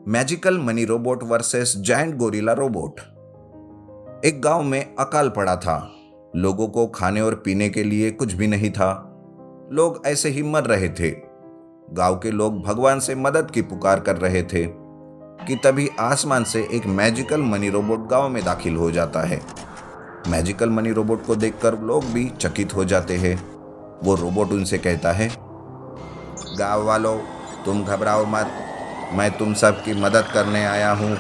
Magical money robot versus giant gorilla robot. एक गांव में अकाल पड़ा था। लोगों को खाने और पीने के लिए कुछ भी नहीं था। लोग ऐसे ही मर रहे थे। गांव के लोग भगवान से मदद की पुकार कर रहे थे कि तभी आसमान से एक मैजिकल मनी रोबोट गांव में दाखिल हो जाता है। मैजिकल मनी रोबोट को देखकर लोग भी चकित हो जाते हैं। वो रोबोट उनसे कहता है, गांव वालों, तुम घबराओ मत, मैं तुम सब की मदद करने आया हूँ।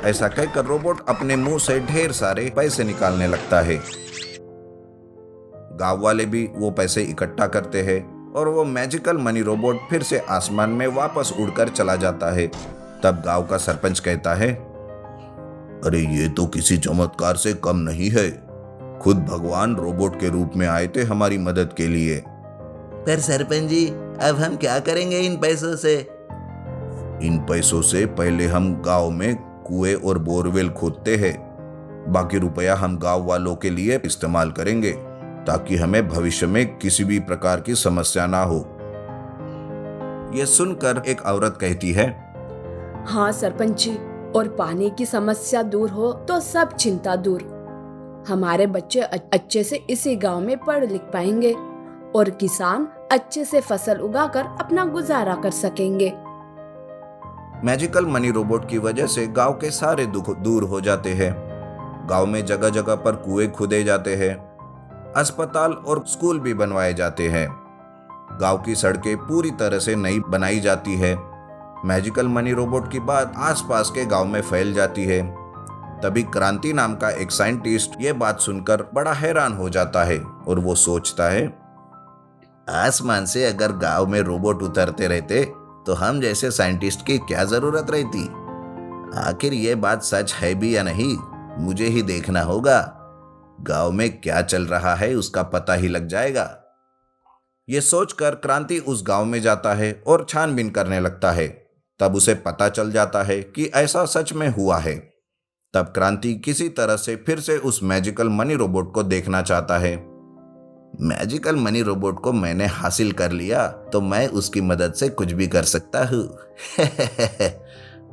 ऐसा कहकर रोबोट अपने मुंह से ढेर सारे पैसे निकालने लगता है। गांव वाले भी वो पैसे इकट्ठा करते हैं और वो मैजिकल मनी रोबोट फिर से आसमान में वापस उड़कर चला जाता है। तब गांव का सरपंच कहता है, अरे ये तो किसी चमत्कार से कम नहीं है। खुद भगवान रोबोट के रूप में आए थे हमारी मदद के लिए। पर सरपंच जी, अब हम क्या करेंगे इन पैसों से? इन पैसों से पहले हम गांव में कुएं और बोरवेल खोदते हैं। बाकी रुपया हम गांव वालों के लिए इस्तेमाल करेंगे ताकि हमें भविष्य में किसी भी प्रकार की समस्या ना हो। यह सुनकर एक औरत कहती है, हाँ सरपंच जी, और पानी की समस्या दूर हो तो सब चिंता दूर। हमारे बच्चे अच्छे से इसी गांव में पढ़ लिख पाएंगे और किसान अच्छे से फसल उगाकर अपना गुजारा कर सकेंगे। मैजिकल मनी रोबोट की वजह से गांव के सारे दुख दूर हो जाते हैं। गांव में जगह जगह पर कुएं खोदे जाते हैं। अस्पताल और स्कूल भी बनवाए जाते हैं। गांव की सड़कें पूरी तरह से नई बनाई जाती है। मैजिकल मनी रोबोट की बात आसपास के गांव में फैल जाती है। तभी क्रांति नाम का एक साइंटिस्ट ये बात सुनकर बड़ा हैरान हो जाता है और वो सोचता है, आसमान से अगर गांव में रोबोट उतरते रहते तो हम जैसे साइंटिस्ट की क्या जरूरत रहती? आखिर ये बात सच है भी या नहीं, मुझे ही देखना होगा। गांव में क्या चल रहा है उसका पता ही लग जाएगा। ये सोचकर क्रांति उस गांव में जाता है और छानबीन करने लगता है। तब उसे पता चल जाता है कि ऐसा सच में हुआ है। तब क्रांति किसी तरह से फिर से उस मैजिकल मनी रोबोट को देखना चाहता है। मैजिकल मनी रोबोट को मैंने हासिल कर लिया तो मैं उसकी मदद से कुछ भी कर सकता हूँ।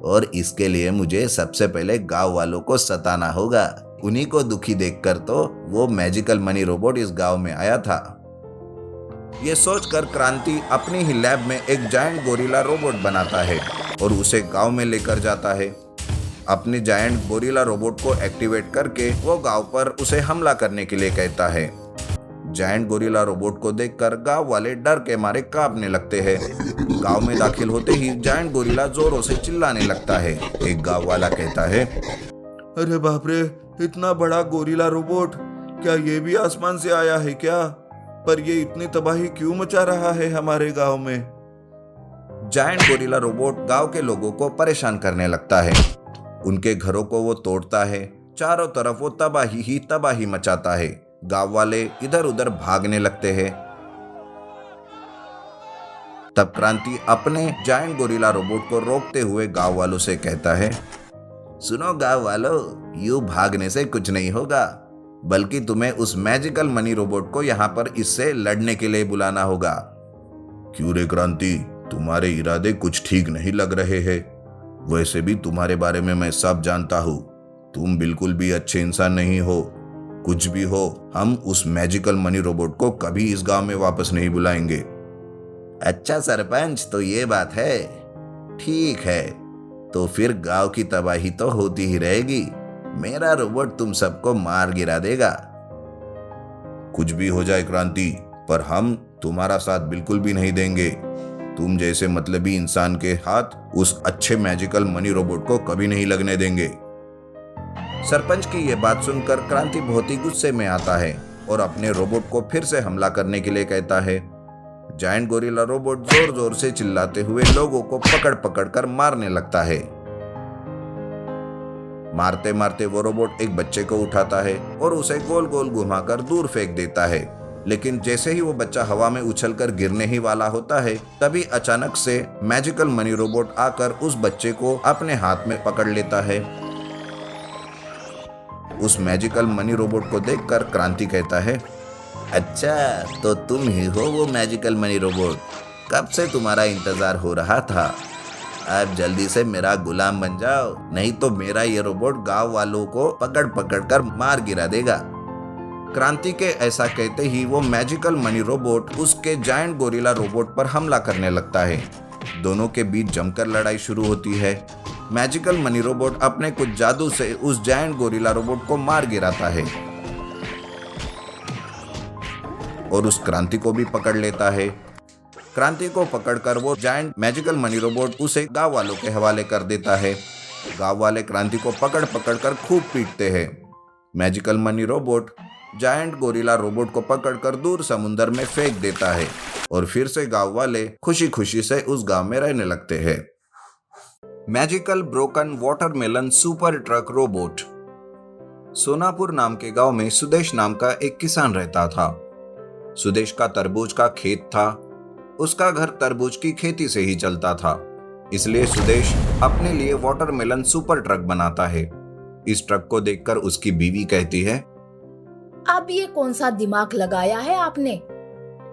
और इसके लिए मुझे सबसे पहले गांव वालों को सताना होगा। उन्हीं को दुखी देखकर तो वो मैजिकल मनी रोबोट इस गांव में आया था। ये सोचकर क्रांति अपनी ही लैब में एक जायंट गोरिल्ला रोबोट बनाता है और उसे गांव में लेकर जाता है। अपने जायंट गोरिल्ला रोबोट को एक्टिवेट करके वो गांव पर उसे हमला करने के लिए कहता है। जायंट गोरिल्ला रोबोट को देखकर गांव वाले डर के मारे कांपने लगते हैं। गांव में दाखिल होते ही जायंट गोरिल्ला जोरों से चिल्लाने लगता है। एक गांव वाला कहता है, अरे बाप रे, इतना बड़ा गोरिल्ला रोबोट, क्या ये भी आसमान से आया है क्या? पर ये इतनी तबाही क्यों मचा रहा है हमारे गांव में? जायंट गोरिल्ला रोबोट गांव के लोगों को परेशान करने लगता है। उनके घरों को वो तोड़ता है। चारों तरफ वो तबाही ही तबाही मचाता है। गांव वाले इधर उधर भागने लगते हैं। तब क्रांति अपने जायंट गोरिल्ला रोबोट को रोकते हुए गांव वालों से कहता है, सुनो गांव वालों, यूं भागने से कुछ नहीं होगा, बल्कि तुम्हें उस मैजिकल मनी रोबोट को यहाँ पर इससे लड़ने के लिए बुलाना होगा। क्यों रे क्रांति, तुम्हारे इरादे कुछ ठीक नहीं लग रहे हैं। वैसे भी तुम्हारे बारे में मैं सब जानता हूँ। तुम बिल्कुल भी अच्छे इंसान नहीं हो। कुछ भी हो, हम उस मैजिकल मनी रोबोट को कभी इस गांव में वापस नहीं बुलाएंगे। अच्छा सरपंच, तो ये बात है। ठीक है, तो फिर गांव की तबाही तो होती ही रहेगी। मेरा रोबोट तुम सबको मार गिरा देगा। कुछ भी हो जाए क्रांति, पर हम तुम्हारा साथ बिल्कुल भी नहीं देंगे। तुम जैसे मतलबी इंसान के हाथ उस अच्छे मैजिकल मनी रोबोट को कभी नहीं लगने देंगे। सरपंच की यह बात सुनकर क्रांति बहुत ही गुस्से में आता है और अपने रोबोट को फिर से हमला करने के लिए कहता है। जायंट गोरिल्ला रोबोट जोर जोर से चिल्लाते हुए लोगों को पकड़ पकड़ कर मारने लगता है। मारते मारते वो रोबोट एक बच्चे को उठाता है और उसे गोल गोल घुमाकर दूर फेंक देता है। लेकिन जैसे ही वो बच्चा हवा में उछलकर गिरने ही वाला होता है, तभी अचानक से मैजिकल मनी रोबोट आकर उस बच्चे को अपने हाथ में पकड़ लेता है। उस मैजिकल मनी रोबोट को देखकर क्रांति कहता है, अच्छा, तो तुम ही हो वो मैजिकल मनी रोबोट। कब से तुम्हारा इंतजार हो रहा था। आप जल्दी से मेरा गुलाम बन जाओ, नहीं तो मेरा ये रोबोट गांव वालों को पकड़ पकड़ कर मार गिरा देगा। क्रांति के ऐसा कहते ही वो मैजिकल मनी रोबोट उसके जायंट गोरिल्ला रोबोट पर हमला करने लगता है। दोनों के बीच जमकर लड़ाई शुरू होती है। मैजिकल मनी रोबोट अपने कुछ जादू से उस जायंट गोरिल्ला रोबोट को मार गिराता है और उस क्रांति को भी पकड़ लेता है। क्रांति को पकड़कर वो जायंट मैजिकल मनी रोबोट उसे गांव वालों के हवाले कर देता है। गांव वाले क्रांति को पकड़ पकड़ कर खूब पीटते हैं। Magical money robot giant gorilla robot को पकड़कर दूर समुंदर में फेंक देता है और फिर से गांव वाले खुशी खुशी से उस गांव में रहने लगते हैं। Magical broken watermelon super truck robot. Sonapur नाम के गांव में सुदेश नाम का एक किसान रहता था। सुदेश का तरबूज का खेत था। उसका घर तरबूज की खेती से ही चलता था, इसलिए सुदेश अपने लिए वाटरमेलन सुपर ट्रक बनाता है। इस ट्रक को देखकर उसकी बीवी कहती है, अब ये कौन सा दिमाग लगाया है आपने?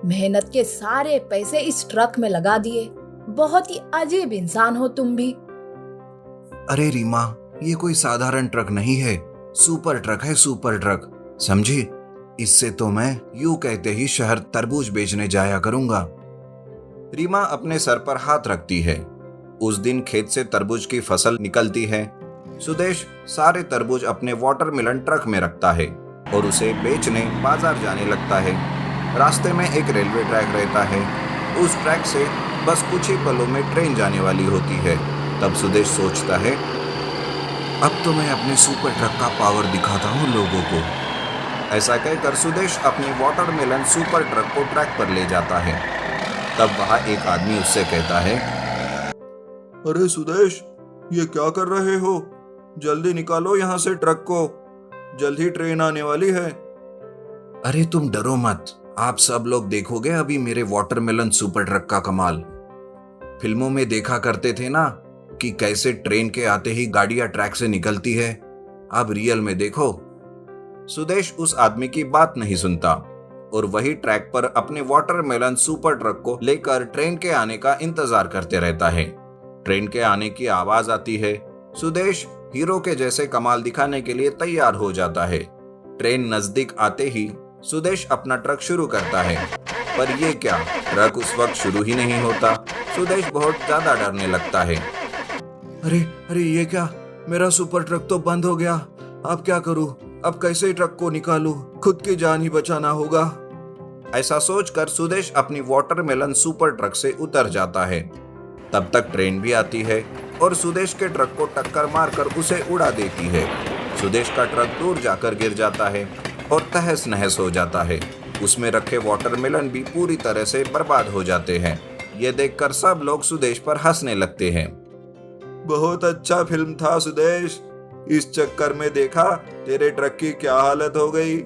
मेहनत के सारे पैसे इस ट्रक में लगा दिए। बहुत ही अजीब इंसान हो तुम भी। अरे रीमा, ये कोई साधारण ट्रक नहीं है, सुपर ट्रक है, सुपर ट्रक, समझी? इससे तो मैं यूं कहते ही शहर तरबूज बेचने जाया करूंगा। रीमा अपने सर पर हाथ रखती है। उस दिन खेत से तरबूज की फसल निकलती है। सुदेश सारे तरबूज अपने वाटरमेलन ट्रक में रखता है और उसे बेचने बाजार जाने लगता है। रास्ते में एक रेलवे ट्रैक रहता है। उस ट्रैक से बस कुछ ही पलों में ट्रेन जाने वाली होती है। तब सुदेश सोचता है, अब तो मैं अपने सुपर ट्रक का पावर दिखाता हूँ लोगों को। ऐसा कहकर सुदेश अपने वाटरमेलन सुपर ट्रक को ट्रैक पर ले जाता है। तब वहाँ एक आदमी उससे कहता है, अरे सुदेश, ये क्या कर रहे हो? जल्दी निकालो यहाँ से ट्रक को, जल्द ही ट्रेन आने वाली है। अरे तुम डरो मत, आप सब लोग देखोगे अभी मेरे वाटरमेलन सुपर ट्रक का कमाल। फिल्मों में देखा करते थे ना कि कैसे ट्रेन के आते ही गाड़ियां ट्रैक से निकलती है, अब रियल में देखो। सुदेश उस आदमी की बात नहीं सुनता और वही ट्रैक पर अपने वाटरमेलन सुपर ट्रक को लेकर ट्रेन के आने का इंतजार करते रहता है। ट्रेन के आने की आवाज आती है। सुदेश हीरो के जैसे कमाल दिखाने के लिए तैयार हो जाता है। ट्रेन नजदीक आते ही सुदेश अपना ट्रक शुरू करता है, पर ये क्या, ट्रक उस वक्त शुरू ही नहीं होता। सुदेश बहुत ज्यादा डरने लगता है। अरे अरे ये क्या, मेरा सुपर ट्रक तो बंद हो गया, अब क्या करूं? अब कैसे ट्रक को निकालूं? खुद की जान ही बचाना होगा। ऐसा सोचकर सुदेश अपनी वाटरमेलन सुपर ट्रक से उतर जाता है। तब तक ट्रेन भी आती है और सुदेश के ट्रक को टक्कर मारकर उसे उड़ा देती है। सुदेश का ट्रक दूर जाकर गिर जाता है और तहस नहस हो जाता है। उसमें रखे वाटरमेलन भी पूरी तरह से बर्बाद हो जाते हैं। ये देखकर सब लोग सुदेश पर हंसने लगते हैं। बहुत अच्छा फिल्म था सुदेश, इस चक्कर में देखा तेरे ट्रक की क्या हालत हो गई।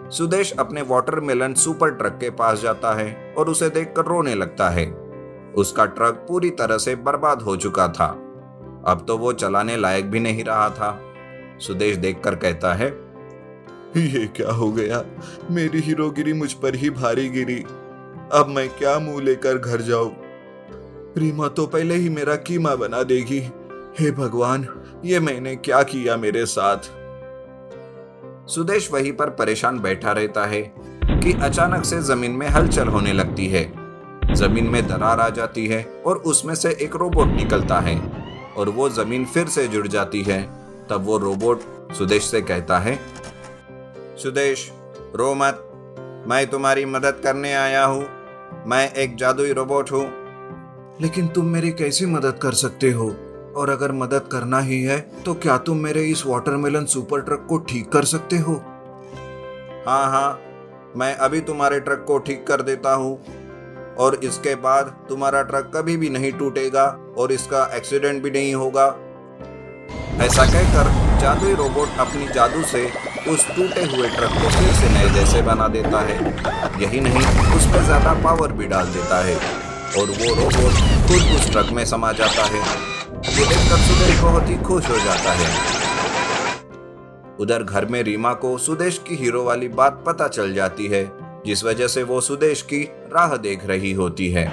सुदेश अपने वाटरमेलन सुपर ट्रक के पास जाता है और उसे देखकर रोने लगता है। उसका ट्रक पूरी तरह से बर्बाद हो चुका था। अब तो वो चलाने लायक भी नहीं रहा था। सुदेश देखकर कहता है, ये क्या हो गया? मेरी हीरोगिरी मुझ पर ही भारी गिरी। अब मैं क्या मुंह लेकर घर जाऊं? रीमा तो पहले ही मेरा कीमा बना देगी। हे भगवान, ये मैंने क्या किया मेरे साथ? सुदेश वहीं पर परेशान बैठा रहता है कि अचानक से जमीन में हलचल होने लगती है। जमीन में दरार आ जाती है और उसमें से एक रोबोट निकलता है और वो जमीन फिर से जुड़ जाती है। तब वो रोबोट सुदेश से कहता है, सुदेश रो मत, मैं तुम्हारी मदद करने आया हूँ। मैं एक जादुई रोबोट हूँ। लेकिन तुम मेरी कैसी मदद कर सकते हो? और अगर मदद करना ही है तो क्या तुम मेरे इस वाटरमेलन सुपर ट्रक को ठीक कर सकते हो? हाँ हाँ, मैं अभी तुम्हारे ट्रक को ठीक कर देता हूँ और इसके बाद तुम्हारा ट्रक कभी भी नहीं टूटेगा और इसका एक्सीडेंट भी नहीं होगा। ऐसा कहकर जादुई रोबोट अपनी जादू से उस टूटे हुए ट्रक को फिर से नए जैसे बना देता है। यही नहीं, उस पर ज्यादा पावर भी डाल देता है और वो रोबोट खुद उस ट्रक में समा जाता है। ये देखकर सुदेश बहुत ही खुश हो जाता है। उधर घर में रीमा को सुदेश की हीरो वाली बात पता चल जाती है, जिस वजह से वो सुदेश की राह देख रही होती है।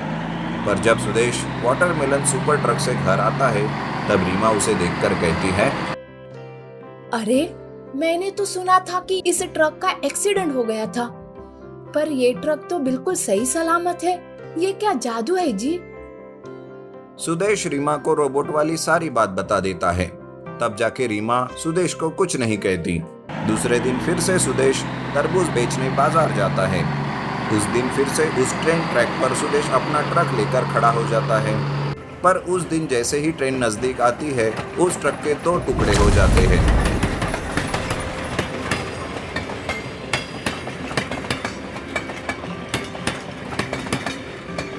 पर जब सुदेश वाटरमेलन सुपर ट्रक से घर आता है तब रीमा उसे देखकर कहती है, अरे मैंने तो सुना था कि इस ट्रक का एक्सीडेंट हो गया था, पर ये ट्रक तो बिल्कुल सही सलामत है। ये क्या जादू है जी? सुदेश रीमा को रोबोट वाली सारी बात बता देता है। तब जाके रीमा सुदेश को कुछ नहीं कहती। दूसरे दिन फिर से सुदेश तरबूज बेचने बाजार जाता है। उस दिन फिर से उस ट्रेन ट्रैक पर सुदेश अपना ट्रक लेकर खड़ा हो जाता है। पर उस दिन जैसे ही ट्रेन नजदीक आती है उस ट्रक के 2 टुकड़े हो जाते हैं।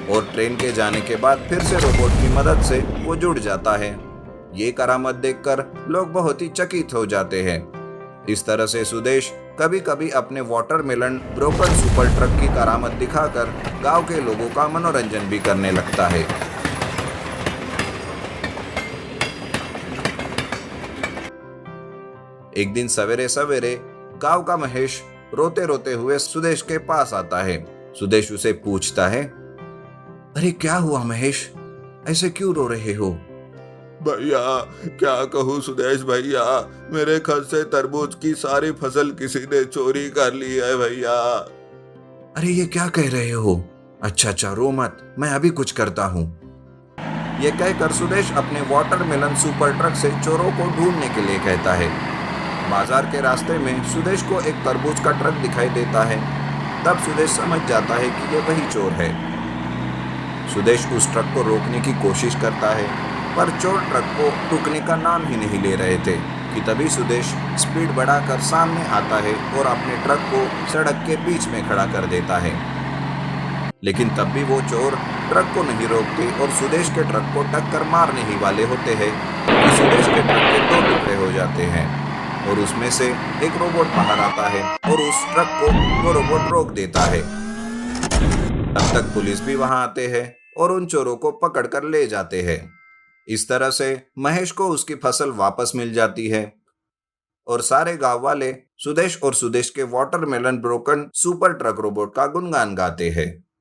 और ट्रेन के जाने के बाद फिर से रोबोट की मदद से वो जुड़ जाता है। ये करामत देखकर लोग बहुत ही चकित हो जाते हैं। इस तरह से सुदेश कभी कभी अपने वाटरमेलन ब्रोकन सुपर ट्रक की करामत दिखाकर गांव के लोगों का मनोरंजन भी करने लगता है। एक दिन सवेरे सवेरे गांव का महेश रोते रोते हुए सुदेश के पास आता है। सुदेश उसे पूछता है, अरे क्या हुआ महेश, ऐसे क्यों रो रहे हो? भैया क्या कहूँ सुदेश भैया, मेरे घर से तरबूज की सारी फसल किसी ने चोरी कर ली है भैया। अरे ये क्या कह रहे हो? अच्छा रो मत, मैं अभी कुछ करता हूँ। ये कहकर सुदेश अपने वाटरमेलन सुपर ट्रक से चोरों को ढूंढने के लिए कहता है। बाजार के रास्ते में सुदेश को एक तरबूज का ट्रक दिखाई देता है। तब सुदेश समझ जाता है कि ये वही चोर है। सुदेश उस ट्रक को रोकने की कोशिश करता है पर चोर ट्रक को रुकने का नाम ही नहीं ले रहे थे कि तभी सुदेश स्पीड बढ़ाकर सामने आता है और अपने ट्रक को सड़क के बीच में खड़ा कर देता है। लेकिन तब भी वो चोर ट्रक को नहीं रोकते और सुदेश के ट्रक को टक्कर मारने ही वाले होते हैं कि सुदेश के ट्रक के 2 टुकड़े हो जाते हैं और उसमें से एक रोबोट बाहर आता है और उस ट्रक को वो रोबोट रोक देता है। तब तक पुलिस भी वहां आते हैं और उन चोरों को पकड़कर ले जाते हैं। इस तरह से महेश को उसकी फसल वापस मिल जाती है और सारे गांव वाले सुदेश और सुदेश के watermelon broken super truck robot का गुणगान गाते हैं।